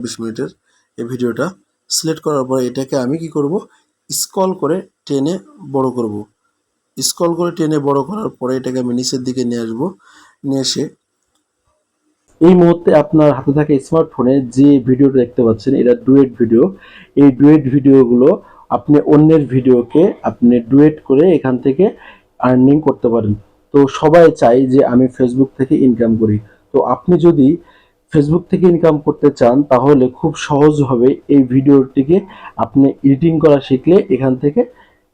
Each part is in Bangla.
20 মিনিটের এই ভিডিওটা সিলেক্ট করার পর এটাকে আমি কি করব, স্ক্রল করে টেনে বড় করব। স্ক্রল করে টেনে বড় করার পরে এটাকে আমি নিচের দিকে নিয়ে আসবো। নিয়ে এসে এই মুহূর্তে আপনার হাতে থাকা স্মার্টফোনে যে ভিডিওটা দেখতে পাচ্ছেন এটা ডুয়েট ভিডিও। এই ডুয়েট ভিডিওগুলো আপনি অন্যের ভিডিওকে আপনি ডুয়েট করে এখান থেকে আর্নিং করতে পারেন। তো সবাই চায় যে আমি ফেসবুক থেকে ইনকাম করি। তো আপনি যদি ফেসবুক থেকে ইনকাম করতে চান তাহলে খুব সহজভাবে এই ভিডিওটিকে আপনি এডিটিং করা শিখলে এখান থেকে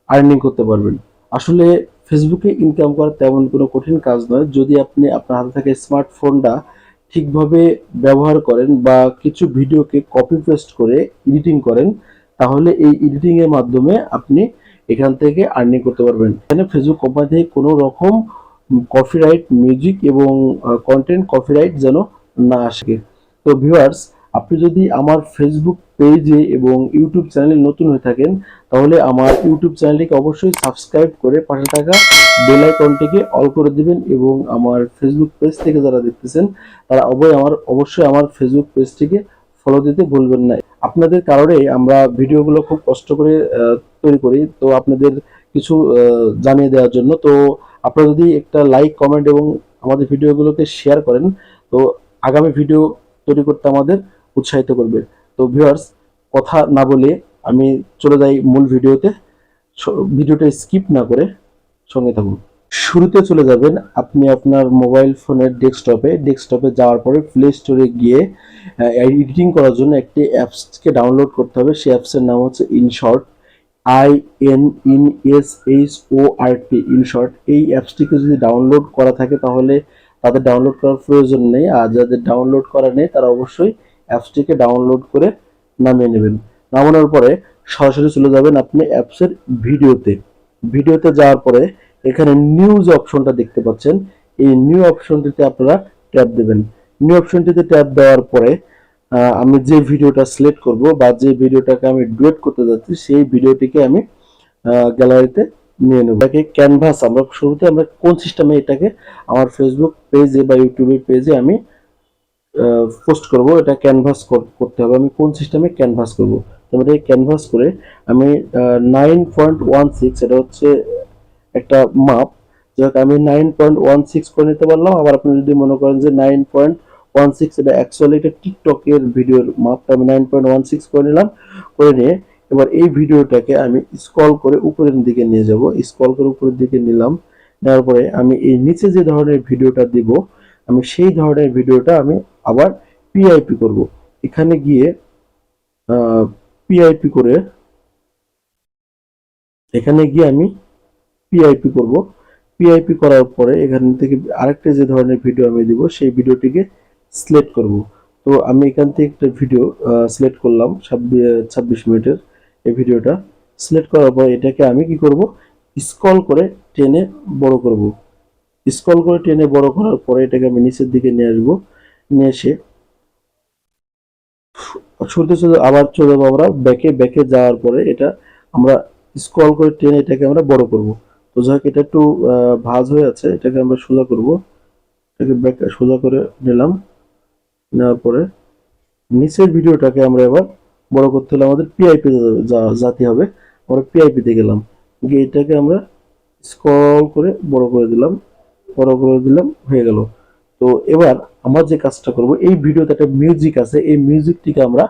আর্নিং করতে পারবেন। আসলে ফেসবুকে ইনকাম করা তেমন কোনো কঠিন কাজ নয়, যদি আপনি আপনার হাতে থাকা স্মার্টফোনটা ঠিকভাবে ব্যবহার করেন বা কিছু ভিডিওকে কপি পেস্ট করে এডিটিং করেন, তাহলে এই এডিটিং এর মাধ্যমে আপনি এখান থেকে আর্নিং করতে পারবেন। এখানে ফেসবুক কোম্পানি থেকে কোনো রকম কপিরাইট মিউজিক এবং কন্টেন্ট কপিরাইট যেন না আসে। তো ভিউয়ার্স, আপনি যদি আমার ফেসবুক পেজে এবং ইউটিউব চ্যানেলে নতুন হয়ে থাকেন তাহলে আমার ইউটিউব চ্যানেলটিকে অবশ্যই সাবস্ক্রাইব করে পাশে থাকা বেল আইকনটিকে অল করে দিবেন এবং আমার ফেসবুক পেজ থেকে যারা দেখতেছেন তারা অবশ্যই আমার ফেসবুক পেজটিকে ফলো দিতে ভুলবেন না। আপনাদের কারণে আমরা ভিডিওগুলো খুব কষ্ট করে তৈরি করি, তো আপনাদের কিছু জানিয়ে দেওয়ার জন্য। তো আপনারা যদি একটা লাইক কমেন্ট এবং আমাদের ভিডিওগুলোকে শেয়ার করেন তো আগামী ভিডিও তৈরি করতে আমাদের উৎসাহিত করবে। তো ভিউয়ার্স, কথা না বলে আমি চলে যাই মূল ভিডিওতে। ভিডিওটা স্কিপ না করে সঙ্গে থাকুন। শুরুতে চলে যাবেন আপনি আপনার মোবাইল ফোনের ডেস্কটপে যাওয়ার পরে প্লে স্টোরে গিয়ে এডিটিং করার জন্য একটি অ্যাপসকে ডাউনলোড করতে হবে। সেই অ্যাপসের নাম হচ্ছে ইনশর্ট, INSHORT, ইনশর্ট। এই অ্যাপসটিকে যদি ডাউনলোড করা থাকে তাহলে তাদের ডাউনলোড করার প্রয়োজন নেই, আর যাদের ডাউনলোড করা নেই তারা অবশ্যই অ্যাপসটিকে ডাউনলোড করে নামিয়ে নেবেন। নামানোর পরে সরাসরি চলে যাবেন আপনি অ্যাপসের ভিডিওতে যাওয়ার পরে এখানে নিউজ অপশনটা দেখতে পাচ্ছেন, এই নিউ অপশনটিতে আপনারা ট্যাপ দেবেন। নিউ অপশনটিতে ট্যাপ দেওয়ার পরে আমি যে ভিডিওটা সিলেক্ট করব বা যে ভিডিওটাকে আমি ডুয়েট করতে যাচ্ছি সেই ভিডিওটিকে আমি গ্যালারিতে নিয়ে নেব। এটাকে ক্যানভাস, আমরা কোন সিস্টেমে এটাকে আমার ফেসবুক পেজে বা ইউটিউবের পেজে আমি পোস্ট করব, এটা ক্যানভাস করতে হবে। আমি কোন সিস্টেমে ক্যানভাস করব, তাহলে ক্যানভাস করে আমি 9.16, এটা হচ্ছে একটা মাপ, যাক আমি 9.16 করে নিতে পারলাম। আবার আপনি যদি মনে করেন যে 9.16 এটা অ্যাকচুয়ালি এটা টিকটকের ভিডিওর মাপটা, আমি 9.16 করে নিলাম। করে নিয়ে এবার এই ভিডিওটাকে আমি স্ক্রল করে উপরের দিকে নিয়ে যাব। স্ক্রল করে উপরের দিকে নিলাম, নেওয়ার পরে আমি এই নিচে যে ধরনের ভিডিওটা দিব আমি সেই ধরনের ভিডিওটা আমি আবার পিআইপি করব। এখানে গিয়ে পিআইপি করে এখানে গিয়ে আমি পিআইপি করব। পিআইপি করার পরে এখান থেকে আরেকটা যে ধরনের ভিডিও আমি দিব সেই ভিডিওটিকে সিলেক্ট করব। তো আমি এখান থেকে একটা ভিডিও সিলেক্ট করলাম 26 মিনিটের এই ভিডিওটা। সিলেক্ট করার পর এটাকে আমি কি করব, স্ক্রল করে টেনে বড় করব। স্ক্রল করে টেনে বড় করার পরে এটাকে আমি নিচের দিকে নিয়ে আসবো। নিয়ে এসে আবার চলে যাবো আমরা ব্যাকে যাওয়ার পরে এটা আমরা স্ক্রল করে টেনে এটাকে আমরা বড় করব। তো যাক এটা একটু ভাঁজ হয়ে আছে, এটাকে আমরা সোজা করব। এটাকে ব্যাক সোজা করে নিলাম। নেওয়ার পরে নিচের ভিডিওটাকে আমরা এবার বড় করতে হলে আমাদের পিআইপি যেতে হবে। আমরা পিআইপিতে গেলাম, গিয়ে এটাকে আমরা স্ক্রল করে বড় করে দিলাম, হয়ে গেল। তো এবার আমরা যে কাজটা করব, এই ভিডিওতে একটা মিউজিক আছে, এই মিউজিকটিকে আমরা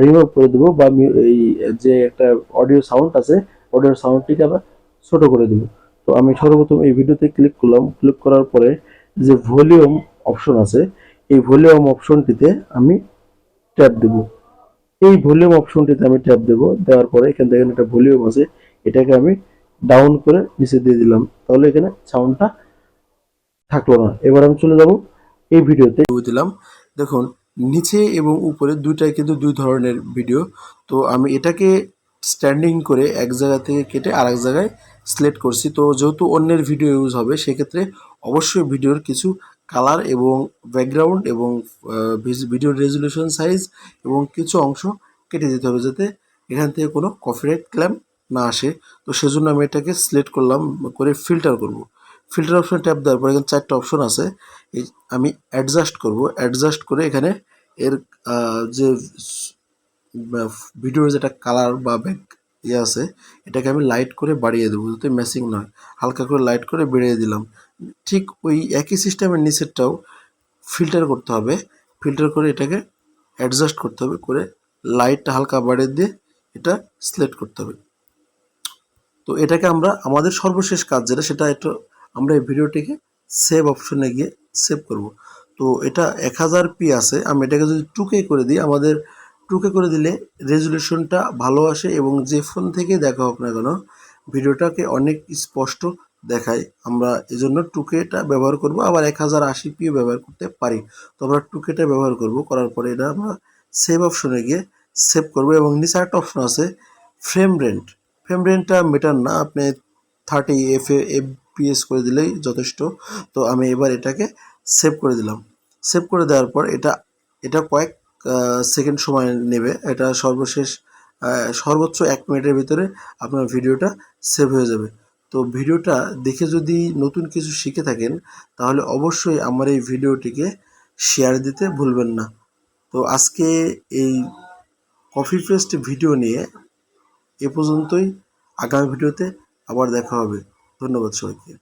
রিমুভ করে দেবো বা এই যে একটা অডিও সাউন্ড আছে অডিও সাউন্ডটিকে আমরা ছোট করে দেব। তো আমি সর্বপ্রথম এই ভিডিওতে ক্লিক করলাম। ক্লিক করার পরে যে ভলিউম অপশন আছে এই ভলিউম অপশনটিতে আমি ট্যাপ দেব। এই ভলিউম অপশনটিতে আমি ট্যাপ দেব। দেওয়ার পরে এখান থেকে একটা ভলিউম আছে, এটাকে আমি ডাউন করে নিচে দিয়ে দিলাম, তাহলে এখানে সাউন্ডটা থাকলো না। এবার আমি চলে যাব এই ভিডিওতে দিলাম। দেখুন নিচে এবং উপরে দুইটাই কিন্তু দুই ধরনের ভিডিও। তো আমি এটাকে স্ট্যান্ডিং করে এক জায়গা থেকে কেটে আরেক জায়গায় সিলেক্ট করছি। তো যেহেতু অন্যের ভিডিও ইউজ হবে সেক্ষেত্রে অবশ্যই ভিডিওর কিছু কালার এবং ব্যাকগ্রাউন্ড এবং ভিডিওর রেজুলেশন সাইজ এবং কিছু অংশ কেটে দিতে হবে যাতে এখান থেকে কোনো কপিরাইট ক্লেম না আসে। তো সেজন্য আমি এটাকে সিলেক্ট করলাম করে ফিল্টার করব। ফিল্টার অপশন ট্যাপ দেওয়ার পর এখানে 4টা অপশন আছে, এই আমি অ্যাডজাস্ট করব। অ্যাডজাস্ট করে এখানে এর যে ভিডিওর যেটা কালার বা ব্যাক আছে এটাকে আমি লাইট করে বাড়িয়ে দেবো যাতে ম্যাচিং নয়, হালকা করে লাইট করে বেড়িয়ে দিলাম। ঠিক ওই একই সিস্টেমের নিচেরটাও ফিল্টার করতে হবে, ফিল্টার করে এটাকে অ্যাডজাস্ট করতে হবে, করে লাইটটা হালকা বাড়িয়ে দিয়ে এটা সিলেক্ট করতে হবে। তো এটাকে আমরা আমাদের সর্বশেষ কাজ যেটা সেটা একটু আমরা এই ভিডিওটিকে সেভ অপশনে গিয়ে সেভ করব। তো এটা 1000p আছে, আমি এটাকে যদি 2K করে দিই, আমাদের 2K করে দিলে রেজুলেশনটা ভালো আসে এবং যে ফোন থেকে দেখা হোক না কেন ভিডিওটাকে অনেক স্পষ্ট দেখায়। আমরা এজন্য 2Kটা ব্যবহার করব, আবার 1080p ব্যবহার করতে পারি। তো আমরা 2Kটা ব্যবহার করব, করার পরে এটা আমরা সেভ অপশনে গিয়ে সেভ করব এবং নিচে একটা অপশন আছে ফ্রেম রেট। ফ্রেম রেটটা মেটার না, আপনি 30 এফপিএস করে দিলেই যথেষ্ট। তো আমি এবার এটাকে সেভ করে দিলাম। সেভ করে দেওয়ার পর এটা কয়েক সেকেন্ড সময় নেবে। এটা সর্বোচ্চ 1 মিনিটের ভিতরে আপনার ভিডিওটা সেভ হয়ে যাবে। তো ভিডিওটা দেখে যদি নতুন কিছু শিখে থাকেন তাহলে অবশ্যই আমার এই ভিডিওটিকে শেয়ার দিতে ভুলবেন না। তো আজকে এই কপি পেস্ট ভিডিও নিয়ে এ পর্যন্তই। আগামী ভিডিওতে আবার দেখা হবে। ধন্যবাদ সবাইকে।